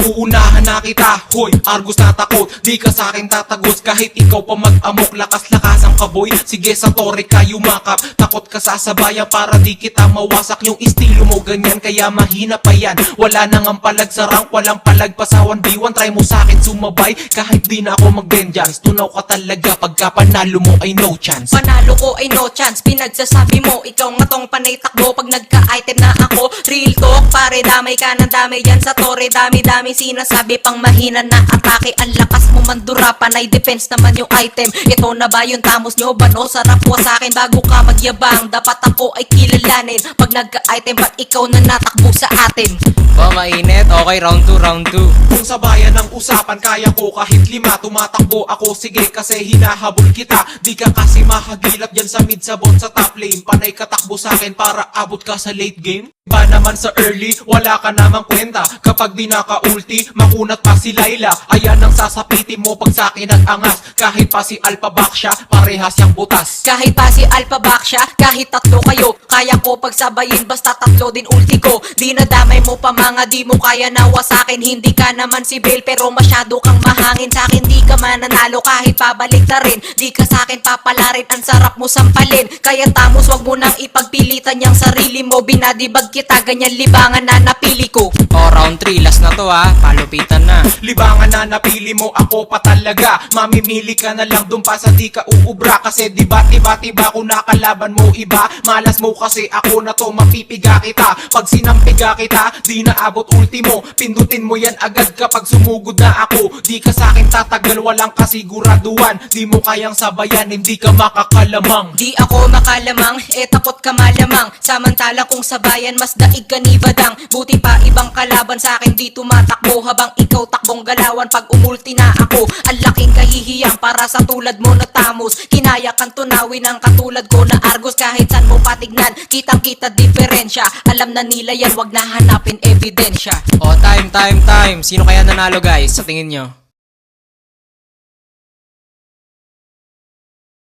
Uunahan na kita, hoy, Argus na takot. Di ka sa akin tatagos kahit ikaw pa mag-amok. Lakas-lakas ang kaboy, sige sa tore ka yumakap. Takot ka sasabayan para di kita mawasak. Yung estilo mo ganyan kaya mahina pa yan. Wala nang ang palag sa rank, walang palag pa sa 1v1. Try mo sa akin sumabay kahit di na ako mag-vengeance. Tunaw ka talaga pagka panalo mo ay no chance. Panalo ko ay no chance, pinagsasabi mo ikaw nga tong panay takbo pag nagka-item na ako. Real talk pare, damay ka ng damay yan sa tore. Dami-dami sinasabi pang mahina na atake. Ang lakas mo mandura, panay defense naman yung item. Ito na ba yung tamos nyo? Bano sarap wa sa akin bago ka magyabang. Dapat ako ay kilalanin pag nagka-item, ba't ikaw na natakbo sa atin? Oh, mainit. Okay, round 2, round 2. Kung sa bayan ng usapan kaya ko kahit 5. Tumatakbo ako sige kasi hinahabol kita. Di ka kasi mahagilap dyan sa mid sa bot sa top lane. Panay katakbo sa akin para abot ka sa late game. Ba naman sa early, wala ka namang kwenta. Kapag di naka-ulti, makunat pa si Layla. Ayan ang sasapitin mo pag sa akin nag-angas. Kahit pa si Alpha Baksha, parehas yang butas. Kahit pa si Alpha Baksha, kahit tatlo kayo, kaya ko pagsabayin basta tatlo din ulti ko. Di nadamay mo pa mga di mo kaya nawa sa akin. Hindi ka naman si Bale pero masyado kang mahangin sa akin. Di ka mananalo kahit pabalik na rin. Di ka sa akin papalarin, ang sarap mo sampalin. Kaya tamos wag mo nang ipagpilitan yung sarili mo. Binadibag kita, ganyan libangan na napili ko. Oh, round 3. Last na to ha. Palupitan na. Libangan na napili mo, ako pa talaga. Mamimili ka na lang dun pa sa di ka uubra. Kasi diba kung nakalaban mo iba. Malas mo kasi ako na to, mapipiga kita. Pag sinampiga kita, di naabot ultimo. Pindutin mo yan agad kapag sumugod na ako. Di ka sa akin tatagal, walang kasiguraduhan. Di mo kayang sabayan, hindi ka makakalamang. Di ako makalamang, takot ka malamang. Samantala kung sabayan, mas daig ka ni Badang. Buti pa ibang kalaban sa akin di tumatakbo. Habang ikaw takbong galawan pag umulti na ako. Ang laking kahihiyang para sa tulad mo na tamos. Kinaya kang tunawin ang katulad ko na Argus. Kahit saan mo patignan, kitang kita diferensya. Alam na nila yan, wag na hanapin ebidensya. Oh, time. Sino kaya nanalo guys sa tingin nyo?